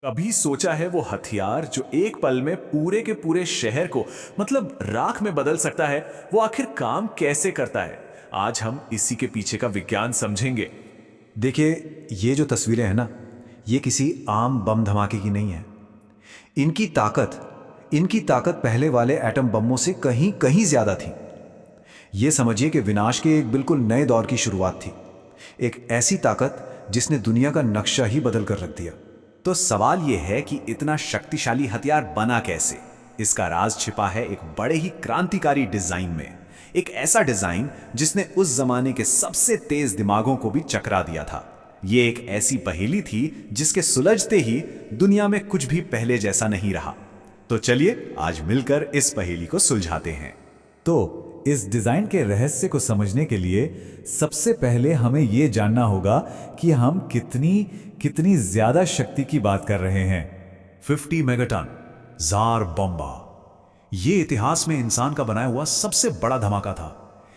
कभी सोचा है वो हथियार जो एक पल में पूरे के पूरे शहर को मतलब राख में बदल सकता है, वो आखिर काम कैसे करता है? आज हम इसी के पीछे का विज्ञान समझेंगे। देखिए, ये जो तस्वीरें हैं ना, ये किसी आम बम धमाके की नहीं है। इनकी ताकत पहले वाले एटम बमों से कहीं कहीं ज्यादा थी। ये समझिए कि विनाश के एक बिल्कुल नए दौर की शुरुआत थी। एक ऐसी ताकत जिसने दुनिया का नक्शा ही बदल कर रख दिया। तो सवाल यह है कि इतना शक्तिशाली हथियार बना कैसे? इसका राज छिपा है एक बड़े ही क्रांतिकारी डिजाइन में। एक ऐसा डिजाइन जिसने उस जमाने के सबसे तेज दिमागों को भी चकरा दिया था। ये एक ऐसी पहेली थी जिसके सुलझते ही दुनिया में कुछ भी पहले जैसा नहीं रहा। तो चलिए आज मिलकर इस पहेली को सुलझाते हैं। तो इस डिजाइन के रहस्य को समझने के लिए सबसे पहले हमें यह जानना होगा कि हम कितनी कितनी ज्यादा शक्ति की बात कर रहे हैं। 50 मेगाटन जार बम्बा। ये इतिहास में इंसान का बनाया हुआ सबसे बड़ा धमाका था।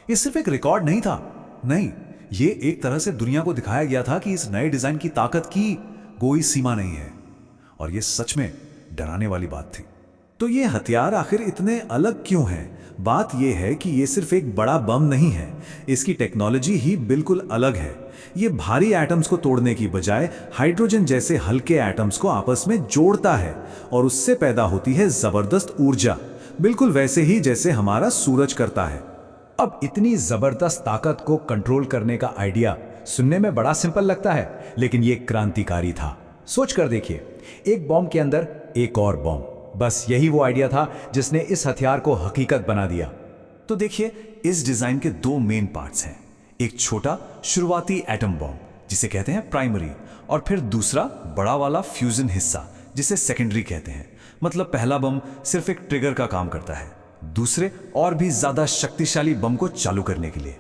ये सिर्फ एक रिकॉर्ड नहीं था, नहीं, ये एक तरह से दुनिया को दिखाया गया था कि इस नए डिजाइन की ताकत की कोई सीमा नहीं है। और ये सच में डराने वाली बात थी। तो ये हथियार आखिर इतने अलग क्यों हैं? बात यह है कि ये सिर्फ एक बड़ा बम नहीं है, इसकी टेक्नोलॉजी ही बिल्कुल अलग है। ये भारी एटम्स को तोड़ने की बजाय हाइड्रोजन जैसे हल्के एटम्स को आपस में जोड़ता है और उससे पैदा होती है जबरदस्त ऊर्जा, बिल्कुल वैसे ही जैसे हमारा सूरज करता है। अब इतनी जबरदस्त ताकत को कंट्रोल करने का आइडिया सुनने में बड़ा सिंपल लगता है, लेकिन ये क्रांतिकारी था। सोच कर देखिए, एक बॉम्ब के अंदर एक और बॉम्ब, बस यही वो आइडिया था जिसने इस हथियार को हकीकत बना दिया। तो देखिए, इस डिजाइन के दो मेन पार्ट्स हैं। एक छोटा शुरुआती एटम बॉम्ब जिसे कहते हैं प्राइमरी, और फिर दूसरा बड़ा वाला फ्यूजन हिस्सा जिसे सेकेंडरी कहते हैं। मतलब पहला बम सिर्फ एक ट्रिगर का काम करता है, दूसरे और भी ज्यादा शक्तिशाली बम को चालू करने के लिए।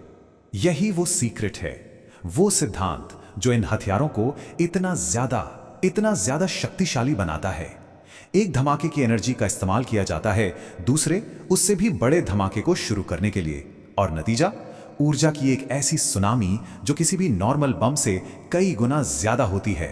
यही वो सीक्रेट है, वो सिद्धांत जो इन हथियारों को इतना ज्यादा शक्तिशाली बनाता है। एक धमाके की एनर्जी का इस्तेमाल किया जाता है दूसरे उससे भी बड़े धमाके को शुरू करने के लिए, और नतीजा ऊर्जा की एक ऐसी सुनामी जो किसी भी नॉर्मल बम से कई गुना ज्यादा होती है।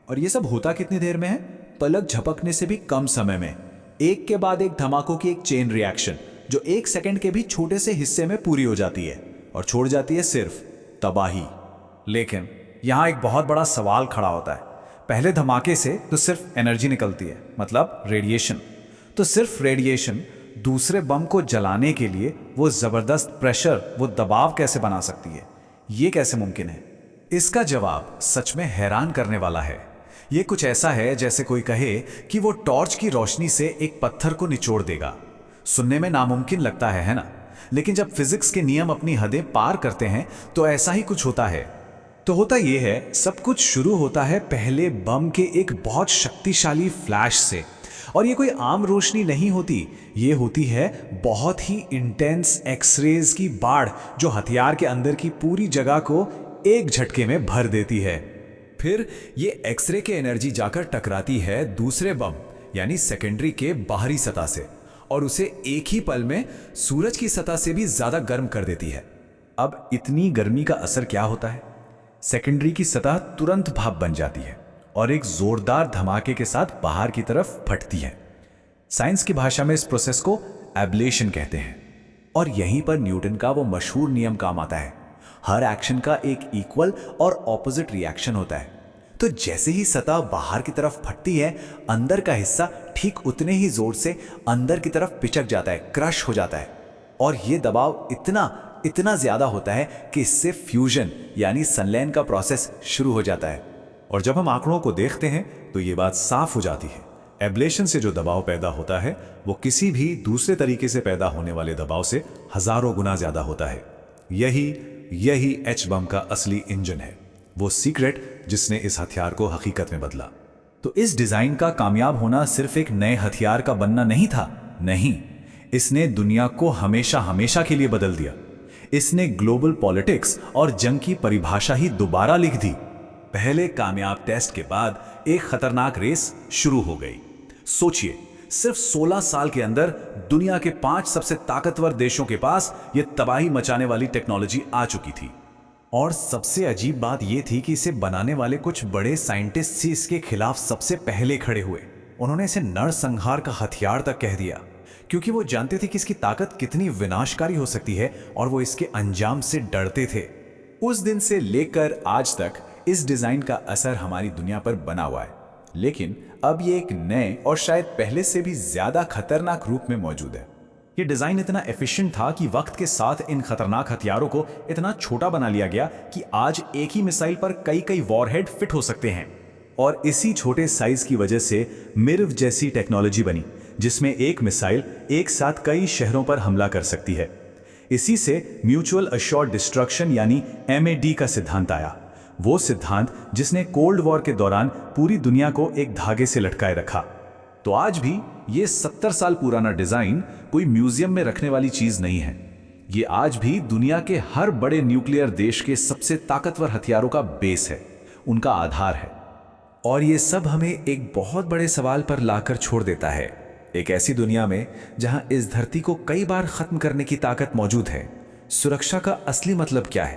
और ये सब होता कितनी देर में है? पलक झपकने से भी कम समय में। एक के बाद एक धमाकों की एक चेन रिएक्शन जो एक सेकंड के भी छोटे से हिस्से में पूरी हो जाती है और छोड़ जाती है सिर्फ तबाही। लेकिन यहां एक बहुत बड़ा सवाल खड़ा होता है। पहले धमाके से तो सिर्फ एनर्जी निकलती है, मतलब रेडिएशन। तो सिर्फ रेडिएशन दूसरे बम को जलाने के लिए वो जबरदस्त प्रेशर, वो दबाव कैसे बना सकती है? ये कैसे मुमकिन है? इसका जवाब सच में हैरान करने वाला है। ये कुछ ऐसा है जैसे कोई कहे कि वो टॉर्च की रोशनी से एक पत्थर को निचोड़ देगा। सुनने में नामुमकिन लगता है ना? लेकिन जब फिजिक्स के नियम अपनी हदें पार करते हैं तो ऐसा ही कुछ होता है। तो होता यह है, सब कुछ शुरू होता है पहले बम के एक बहुत शक्तिशाली फ्लैश से। और ये कोई आम रोशनी नहीं होती, ये होती है बहुत ही इंटेंस एक्सरेज की बाढ़ जो हथियार के अंदर की पूरी जगह को एक झटके में भर देती है। फिर ये एक्सरे के एनर्जी जाकर टकराती है दूसरे बम यानी सेकेंडरी के बाहरी सतह से, और उसे एक ही पल में सूरज की सतह से भी ज्यादा गर्म कर देती है। अब इतनी गर्मी का असर क्या होता है? सेकेंडरी की सतह तुरंत भाप बन जाती है और एक जोरदार धमाके के साथ बाहर की तरफ फटती है। साइंस की भाषा में इस प्रोसेस को एब्लेशन कहते हैं। और यहीं पर न्यूटन का वो मशहूर नियम काम आता है, हर एक्शन का एक इक्वल और ऑपोजिट रिएक्शन होता है। तो जैसे ही सतह बाहर की तरफ फटती है, अंदर का हिस्सा ठीक उतने ही जोर से अंदर की तरफ पिचक जाता है, क्रश हो जाता है। और ये दबाव इतना ज्यादा होता है कि इससे फ्यूजन यानी संलयन का प्रोसेस शुरू हो जाता है। और जब हम आंकड़ों को देखते हैं तो ये बात साफ हो जाती है। एब्लेशन से जो दबाव पैदा होता है वो किसी भी दूसरे तरीके से पैदा होने वाले दबाव से हजारों गुना ज्यादा होता है। यही एच बम का असली इंजन है, वो सीक्रेट जिसने इस हथियार को हकीकत में बदला। तो इस डिजाइन का कामयाब होना सिर्फ एक नए हथियार का बनना नहीं था, नहीं, इसने दुनिया को हमेशा के लिए बदल दिया। इसने ग्लोबल पॉलिटिक्स और जंग की परिभाषा ही दोबारा लिख दी। पहले कामयाब टेस्ट के बाद एक खतरनाक रेस शुरू हो गई। सोचिए, सिर्फ 16 साल के अंदर दुनिया के 5 सबसे ताकतवर देशों के पास यह तबाही मचाने वाली टेक्नोलॉजी आ चुकी थी। और सबसे अजीब बात यह थी कि इसे बनाने वाले कुछ बड़े साइंटिस्ट ही इसके खिलाफ सबसे पहले खड़े हुए। उन्होंने इसे नरसंहार का हथियार तक कह दिया, क्योंकि वो जानते थे कि इसकी ताकत कितनी विनाशकारी हो सकती है और वो इसके अंजाम से डरते थे। उस दिन से लेकर आज तक इस डिजाइन का असर हमारी दुनिया पर बना हुआ है, लेकिन अब ये एक नए और शायद पहले से भी ज्यादा खतरनाक रूप में मौजूद है। ये डिजाइन इतना एफिशिएंट था कि वक्त के साथ इन खतरनाक हथियारों को इतना छोटा बना लिया गया कि आज एक ही मिसाइल पर कई कई वॉरहेड फिट हो सकते हैं। और इसी छोटे साइज की वजह से मिर्व जैसी टेक्नोलॉजी बनी, जिसमें एक मिसाइल एक साथ कई शहरों पर हमला कर सकती है। इसी से म्यूचुअल अश्योर्ड डिस्ट्रक्शन यानी MAD का सिद्धांत आया, वो सिद्धांत जिसने कोल्ड वॉर के दौरान पूरी दुनिया को एक धागे से लटकाए रखा। तो आज भी ये 70 साल पुराना डिजाइन कोई म्यूजियम में रखने वाली चीज नहीं है। ये आज भी दुनिया के हर बड़े न्यूक्लियर देश के सबसे ताकतवर हथियारों का बेस है, उनका आधार है। और ये सब हमें एक बहुत बड़े सवाल पर लाकर छोड़ देता है। एक ऐसी दुनिया में जहां इस धरती को कई बार खत्म करने की ताकत मौजूद है, सुरक्षा का असली मतलब क्या है?